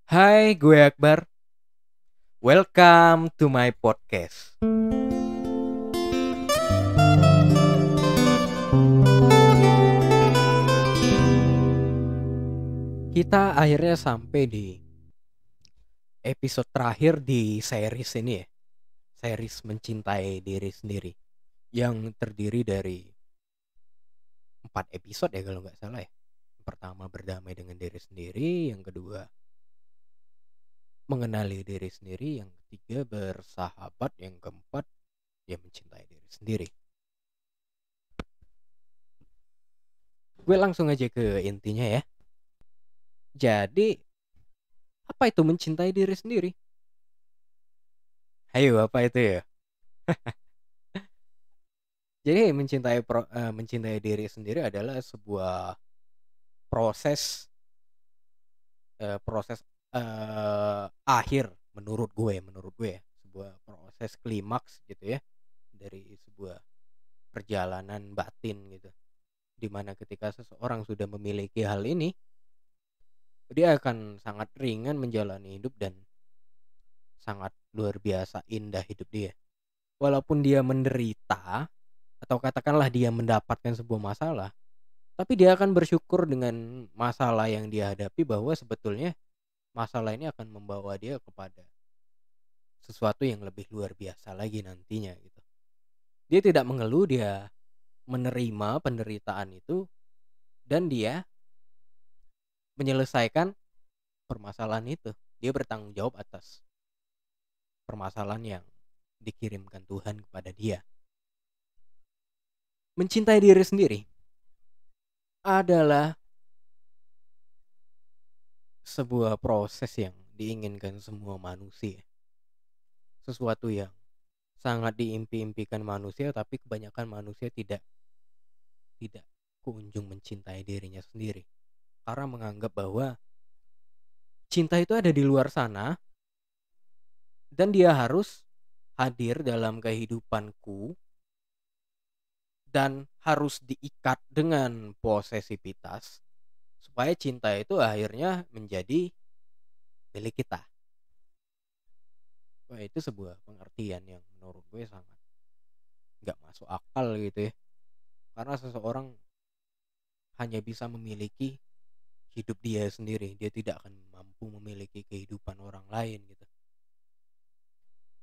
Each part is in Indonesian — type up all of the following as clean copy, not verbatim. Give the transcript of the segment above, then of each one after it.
Hai, gue Akbar. Welcome to my podcast. Kita akhirnya sampai di episode terakhir di series ini ya. Series Mencintai Diri Sendiri. Yang terdiri dari 4 episode ya kalau nggak salah ya. Yang pertama berdamai dengan diri sendiri. Yang kedua mengenali diri sendiri. Yang ketiga bersahabat. Yang keempat ya mencintai diri sendiri. Gue langsung aja ke intinya ya. Jadi apa itu mencintai diri sendiri? Ayo, apa itu ya? Jadi mencintai diri sendiri adalah sebuah proses proses akhir menurut gue ya, sebuah proses klimaks gitu ya dari sebuah perjalanan batin gitu. Dimana ketika seseorang sudah memiliki hal ini, dia akan sangat ringan menjalani hidup dan sangat luar biasa indah hidup dia. Walaupun dia menderita atau katakanlah dia mendapatkan sebuah masalah, tapi dia akan bersyukur dengan masalah yang dia hadapi bahwa sebetulnya masalah ini akan membawa dia kepada sesuatu yang lebih luar biasa lagi nantinya gitu. Dia tidak mengeluh, dia menerima penderitaan itu dan dia menyelesaikan permasalahan itu. Dia bertanggung jawab atas permasalahan yang dikirimkan Tuhan kepada dia. Mencintai diri sendiri adalah sebuah proses yang diinginkan semua manusia. Sesuatu yang sangat diimpi-impikan manusia, tapi kebanyakan manusia tidak kunjung mencintai dirinya sendiri karena menganggap bahwa cinta itu ada di luar sana dan dia harus hadir dalam kehidupanku dan harus diikat dengan posesivitas supaya cinta itu akhirnya menjadi milik kita. Wah, itu sebuah pengertian yang menurut gue sangat nggak masuk akal gitu ya, karena seseorang hanya bisa memiliki hidup dia sendiri, dia tidak akan mampu memiliki kehidupan orang lain gitu.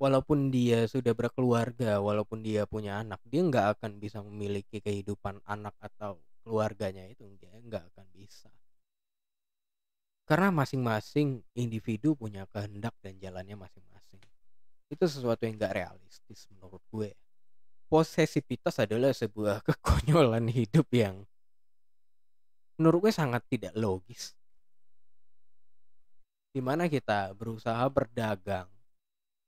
Walaupun dia sudah berkeluarga, walaupun dia punya anak, dia nggak akan bisa memiliki kehidupan anak atau keluarganya itu, dia nggak akan bisa. Karena masing-masing individu punya kehendak dan jalannya masing-masing. Itu sesuatu yang nggak realistis menurut gue. Posesivitas adalah sebuah kekonyolan hidup yang menurut gue sangat tidak logis. Dimana kita berusaha berdagang.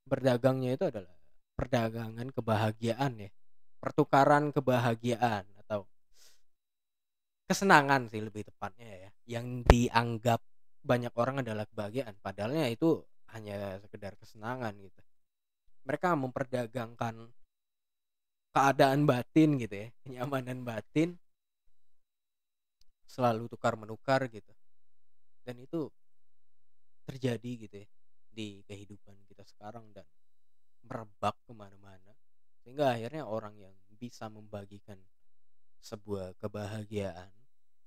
Berdagangnya itu adalah perdagangan kebahagiaan ya. Pertukaran kebahagiaan atau kesenangan sih lebih tepatnya ya. Yang dianggap banyak orang adalah kebahagiaan. Padahalnya itu hanya sekedar kesenangan gitu. Mereka memperdagangkan keadaan batin gitu ya. Kenyamanan batin selalu tukar menukar gitu. Dan itu terjadi gitu ya di kehidupan kita sekarang dan merebak kemana-mana, sehingga akhirnya orang yang bisa membagikan sebuah kebahagiaan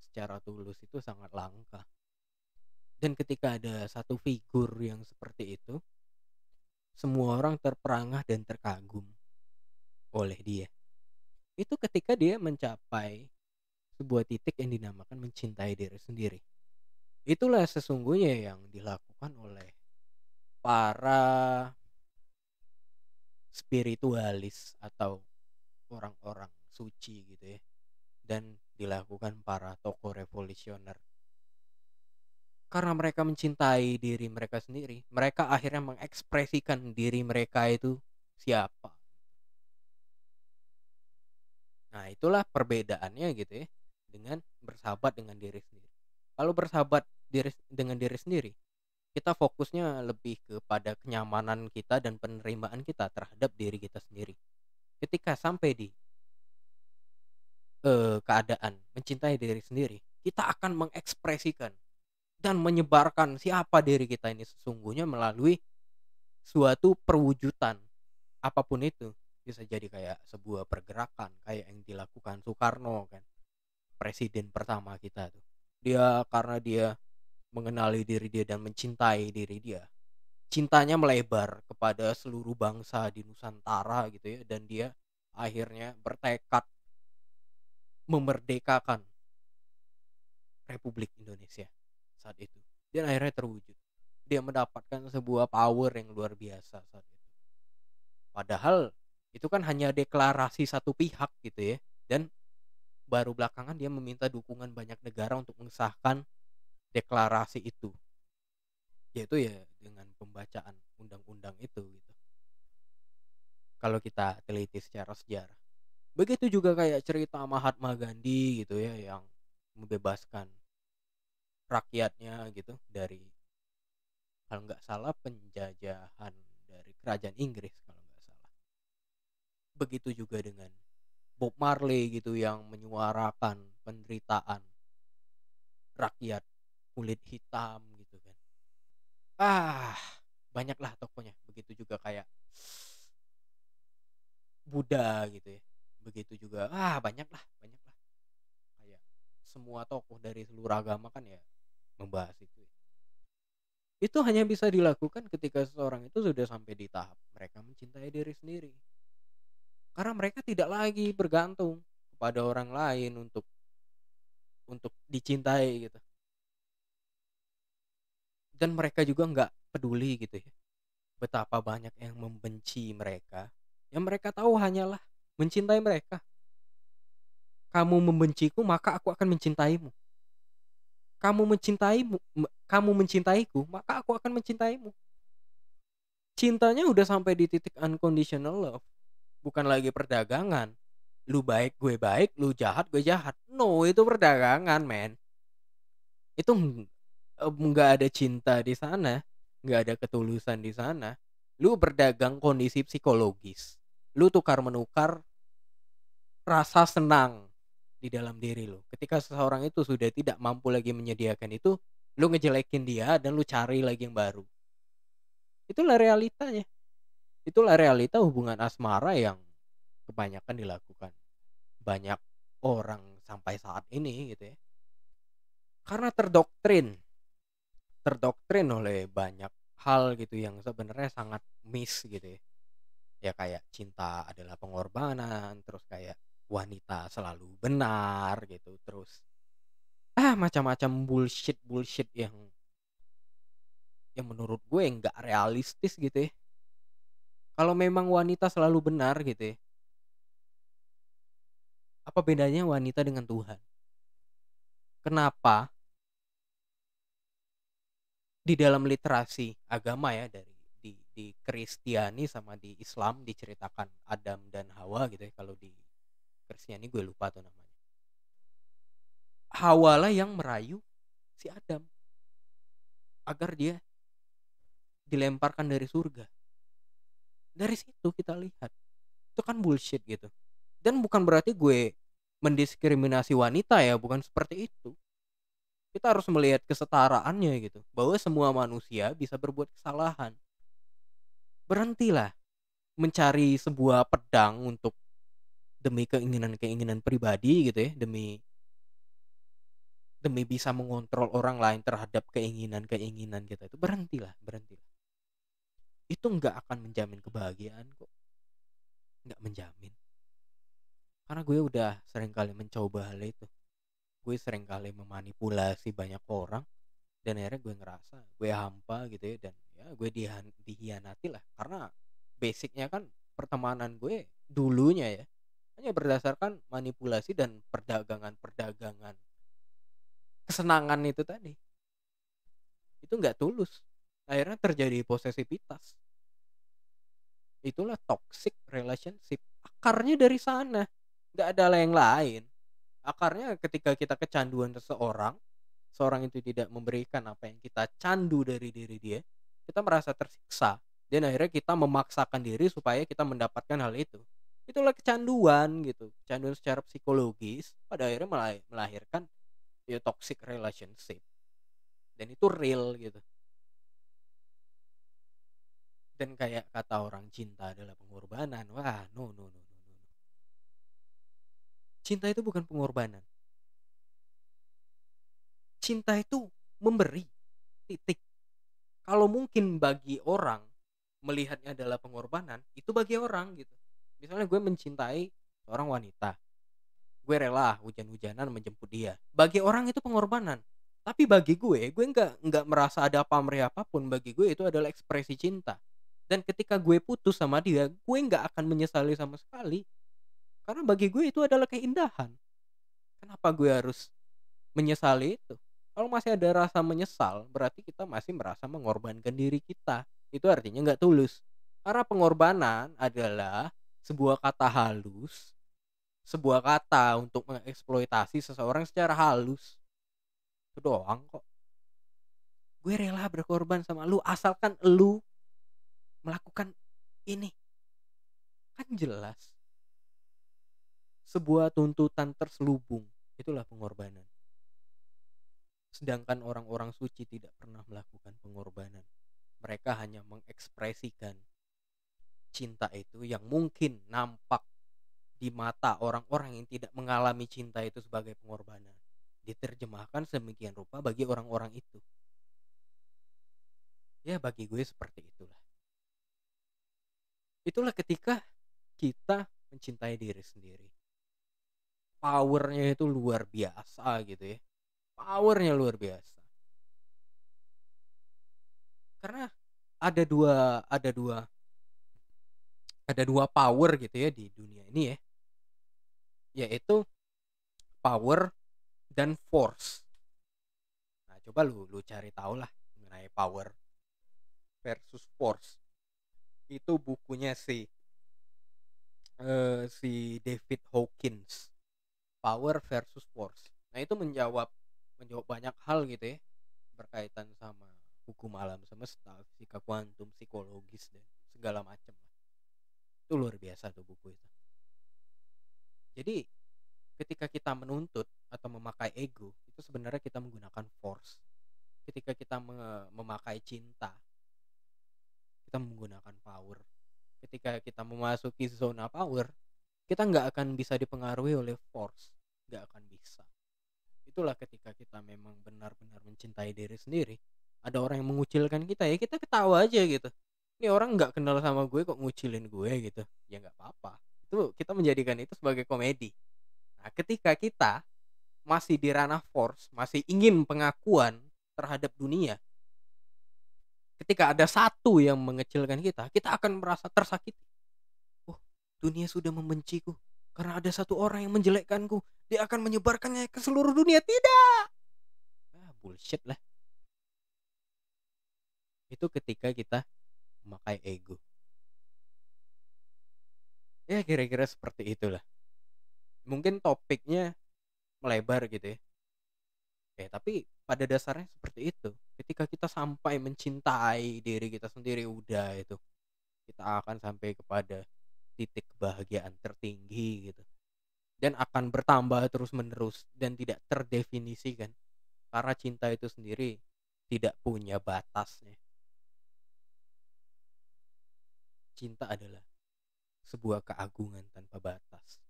secara tulus itu sangat langka. Dan ketika ada satu figur yang seperti itu, semua orang terperangah dan terkagum oleh dia. Itu ketika dia mencapai sebuah titik yang dinamakan mencintai diri sendiri. Itulah sesungguhnya yang dilakukan oleh para spiritualis atau orang-orang suci gitu ya, dan dilakukan para tokoh revolusioner. Karena mereka mencintai diri mereka sendiri, mereka akhirnya mengekspresikan diri mereka itu siapa. Nah, itulah perbedaannya gitu ya dengan bersahabat dengan diri sendiri. Kalau bersahabat dengan diri sendiri, kita fokusnya lebih kepada kenyamanan kita dan penerimaan kita terhadap diri kita sendiri. Ketika sampai di keadaan mencintai diri sendiri, kita akan mengekspresikan dan menyebarkan siapa diri kita ini sesungguhnya melalui suatu perwujudan apapun itu. Bisa jadi kayak sebuah pergerakan kayak yang dilakukan Soekarno kan, presiden pertama kita tuh. Dia karena dia mengenali diri dia dan mencintai diri dia, cintanya melebar kepada seluruh bangsa di Nusantara gitu ya, dan dia akhirnya bertekad memerdekakan Republik Indonesia saat itu. Dan akhirnya terwujud. Dia mendapatkan sebuah power yang luar biasa saat itu. Padahal itu kan hanya deklarasi satu pihak gitu ya. Dan baru belakangan dia meminta dukungan banyak negara untuk mengesahkan deklarasi itu. Yaitu ya dengan pembacaan undang-undang itu gitu. Kalau kita teliti secara sejarah. Begitu juga kayak cerita Mahatma Gandhi gitu ya, yang membebaskan rakyatnya gitu dari, kalau nggak salah, penjajahan dari kerajaan Inggris kalau nggak salah. Begitu juga dengan Bob Marley gitu yang menyuarakan penderitaan rakyat kulit hitam gitu kan. Ah, banyaklah tokohnya. Begitu juga kayak Buddha gitu ya. Begitu juga banyaklah kayak semua tokoh dari seluruh agama kan ya membahas itu. Itu hanya bisa dilakukan ketika seseorang itu sudah sampai di tahap mereka mencintai diri sendiri. Karena mereka tidak lagi bergantung kepada orang lain untuk dicintai gitu. Dan mereka juga nggak peduli gitu ya, betapa banyak yang membenci mereka. Yang mereka tahu hanyalah mencintai mereka. Kamu membenciku, maka aku akan mencintaimu. Kamu mencintaiku, maka aku akan mencintaimu. Cintanya udah sampai di titik unconditional love. Bukan lagi perdagangan. Lu baik, gue baik. Lu jahat, gue jahat. No, itu perdagangan, men. Itu nggak ada cinta di sana, nggak ada ketulusan di sana. Lu berdagang kondisi psikologis. Lu tukar menukar rasa senang di dalam diri lu. Ketika seseorang itu sudah tidak mampu lagi menyediakan itu, lu ngejelekin dia dan lu cari lagi yang baru. Itulah realitanya. Itulah realita hubungan asmara yang kebanyakan dilakukan banyak orang sampai saat ini gitu ya. Karena terdoktrin oleh banyak hal gitu yang sebenarnya sangat miss gitu ya. Ya kayak cinta adalah pengorbanan, terus kayak wanita selalu benar gitu, terus macam-macam bullshit yang menurut gue nggak realistis gitu ya. Kalau memang wanita selalu benar gitu ya, apa bedanya wanita dengan Tuhan? Kenapa di dalam literasi agama ya, dari di Kristiani sama di Islam diceritakan Adam dan Hawa gitu ya. Kalau di Kristiani gue lupa tuh namanya. Hawa lah yang merayu si Adam agar dia dilemparkan dari surga. Dari situ kita lihat itu kan bullshit gitu. Dan bukan berarti gue mendiskriminasi wanita ya, bukan seperti itu. Kita harus melihat kesetaraannya gitu, bahwa semua manusia bisa berbuat kesalahan. Berhentilah mencari sebuah pedang untuk demi keinginan-keinginan pribadi gitu ya, demi demi bisa mengontrol orang lain terhadap keinginan-keinginan kita itu. Berhentilah. Itu nggak akan menjamin kebahagiaan kok. Nggak menjamin. Karena gue udah sering kali mencoba hal itu. Gue sering kali memanipulasi banyak orang, dan akhirnya gue ngerasa gue hampa gitu ya, dan ya gue dihianati lah. Karena basicnya kan pertemanan gue dulunya ya hanya berdasarkan manipulasi dan perdagangan kesenangan itu tadi. Itu nggak tulus. Akhirnya terjadi posesivitas. Itulah toxic relationship. Akarnya dari sana. Nggak ada yang lain. Akarnya ketika kita kecanduan seseorang, seorang itu tidak memberikan apa yang kita candu dari diri dia, kita merasa tersiksa. Dan akhirnya kita memaksakan diri supaya kita mendapatkan hal itu. Itulah kecanduan gitu. Kecanduan secara psikologis pada akhirnya melahirkan ya toxic relationship. dan itu real gitu. Dan kayak kata orang, cinta adalah pengorbanan. Wah, no no no no no. Cinta itu bukan pengorbanan. Cinta itu memberi, titik. Kalau mungkin bagi orang melihatnya adalah pengorbanan, itu bagi orang gitu. Misalnya gue mencintai seorang wanita, gue rela hujan-hujanan menjemput dia. Bagi orang itu pengorbanan. Tapi bagi gue nggak merasa ada pamrih apapun. Bagi gue itu adalah ekspresi cinta. Dan ketika gue putus sama dia, gue nggak akan menyesali sama sekali. Karena bagi gue itu adalah keindahan. Kenapa gue harus menyesali itu? Kalau masih ada rasa menyesal, berarti kita masih merasa mengorbankan diri kita. Itu artinya nggak tulus. Karena pengorbanan adalah sebuah kata halus, sebuah kata untuk mengeksploitasi seseorang secara halus. Itu doang kok. Gue rela berkorban sama lu asalkan lu melakukan ini. Kan jelas. Sebuah tuntutan terselubung. Itulah pengorbanan. Sedangkan orang-orang suci tidak pernah melakukan pengorbanan. Mereka hanya mengekspresikan cinta itu yang mungkin nampak di mata orang-orang yang tidak mengalami cinta itu sebagai pengorbanan. Diterjemahkan sedemikian rupa bagi orang-orang itu. Ya bagi gue seperti itulah. Itulah ketika kita mencintai diri sendiri. Powernya itu luar biasa gitu ya. Powernya luar biasa. Karena ada dua power gitu ya di dunia ini ya. Yaitu power dan force. Nah, coba lu cari tahu lah mengenai power versus force. Itu bukunya si David Hawkins. Power versus force. Nah, itu menjawab banyak hal gitu ya, berkaitan sama hukum alam semesta, fisika kuantum, psikologis dan segala macam lah. Itu luar biasa tuh buku itu. Jadi ketika kita menuntut atau memakai ego, itu sebenarnya kita menggunakan force. Ketika kita memakai cinta, kita menggunakan power. Ketika kita memasuki zona power, kita nggak akan bisa dipengaruhi oleh force, nggak akan bisa. Itulah ketika kita memang benar-benar mencintai diri sendiri. Ada orang yang mengucilkan kita, ya kita ketawa aja gitu. Ini orang nggak kenal sama gue kok ngucilin gue gitu. Ya nggak apa-apa. Itu kita menjadikan itu sebagai komedi. Nah, ketika kita masih di ranah force, masih ingin pengakuan terhadap dunia, ketika ada satu yang mengecilkan kita, kita akan merasa tersakiti. Oh, dunia sudah membenciku karena ada satu orang yang menjelekkanku. Dia akan menyebarkannya ke seluruh dunia. Tidak. Bullshit lah. Itu ketika kita memakai ego. Ya kira-kira seperti itulah. Mungkin topiknya melebar gitu ya. Tapi pada dasarnya seperti itu. Ketika kita sampai mencintai diri kita sendiri, udah itu, kita akan sampai kepada titik kebahagiaan tertinggi gitu. Dan akan bertambah terus menerus dan tidak terdefinisikan. Karena cinta itu sendiri tidak punya batasnya. Cinta adalah sebuah keagungan tanpa batas.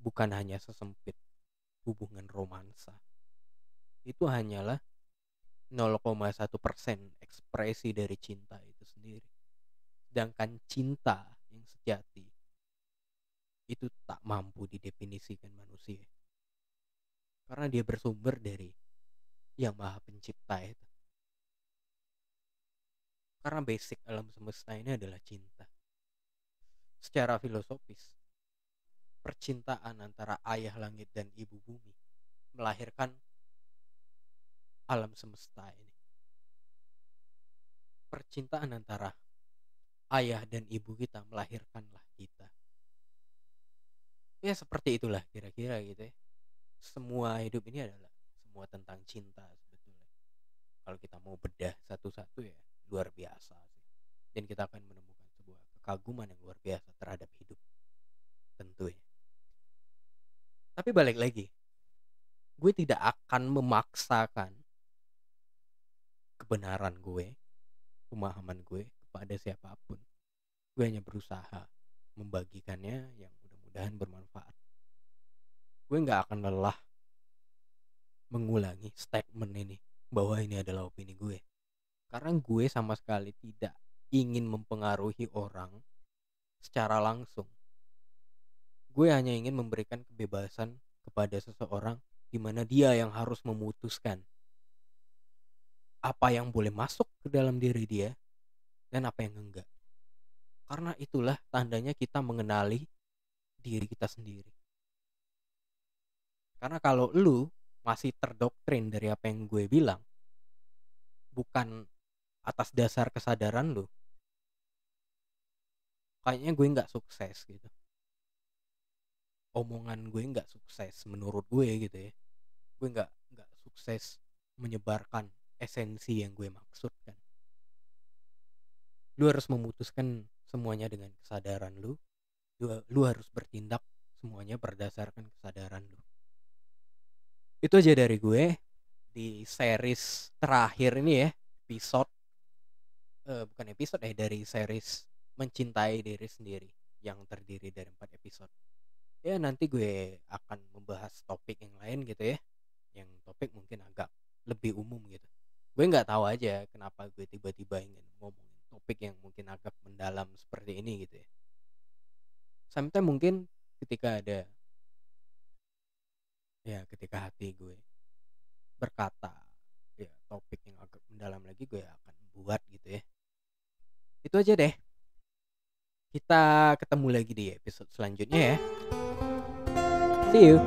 Bukan hanya sesempit hubungan romansa. Itu hanyalah 0,1% ekspresi dari cinta itu sendiri. Sedangkan cinta yang sejati itu tak mampu didefinisikan manusia. Karena dia bersumber dari Yang Maha Pencipta itu. Karena basic alam semesta ini adalah cinta. Secara filosofis, percintaan antara ayah langit dan ibu bumi melahirkan alam semesta ini. Percintaan antara ayah dan ibu kita melahirkanlah kita. Ya seperti itulah kira-kira gitu ya. Semua hidup ini adalah semua tentang cinta sebetulnya. Kalau kita mau bedah satu-satu ya luar biasa sih. Dan kita akan menemukan sebuah kekaguman yang luar biasa terhadap hidup tentunya. Tapi balik lagi, gue tidak akan memaksakan kebenaran gue, pemahaman gue kepada siapapun. Gue hanya berusaha membagikannya yang mudah-mudahan bermanfaat. Gue nggak akan lelah mengulangi statement ini bahwa ini adalah opini gue, karena gue sama sekali tidak ingin mempengaruhi orang secara langsung. Gue hanya ingin memberikan kebebasan kepada seseorang di mana dia yang harus memutuskan apa yang boleh masuk ke dalam diri dia dan apa yang enggak. Karena itulah tandanya kita mengenali diri kita sendiri. Karena kalau lu masih terdoktrin dari apa yang gue bilang, bukan atas dasar kesadaran lu, kayaknya gue nggak sukses gitu. Omongan gue nggak sukses menurut gue gitu ya. Gue nggak sukses menyebarkan esensi yang gue maksudkan. Lu harus memutuskan semuanya dengan kesadaran lu. Lu harus bertindak semuanya berdasarkan kesadaran lu. Itu aja dari gue di series terakhir ini ya, episode bukan episode dari series Mencintai Diri Sendiri yang terdiri dari 4 episode. Ya nanti gue akan membahas topik yang lain gitu ya, yang topik mungkin agak lebih umum gitu. Gue nggak tahu aja kenapa gue tiba-tiba ingin ngomongin topik yang mungkin agak mendalam seperti ini gitu ya. Sometimes mungkin ketika ketika hati gue berkata ya topik yang agak mendalam lagi, gue akan buat gitu ya. Itu aja deh. Kita ketemu lagi di episode selanjutnya ya. See you.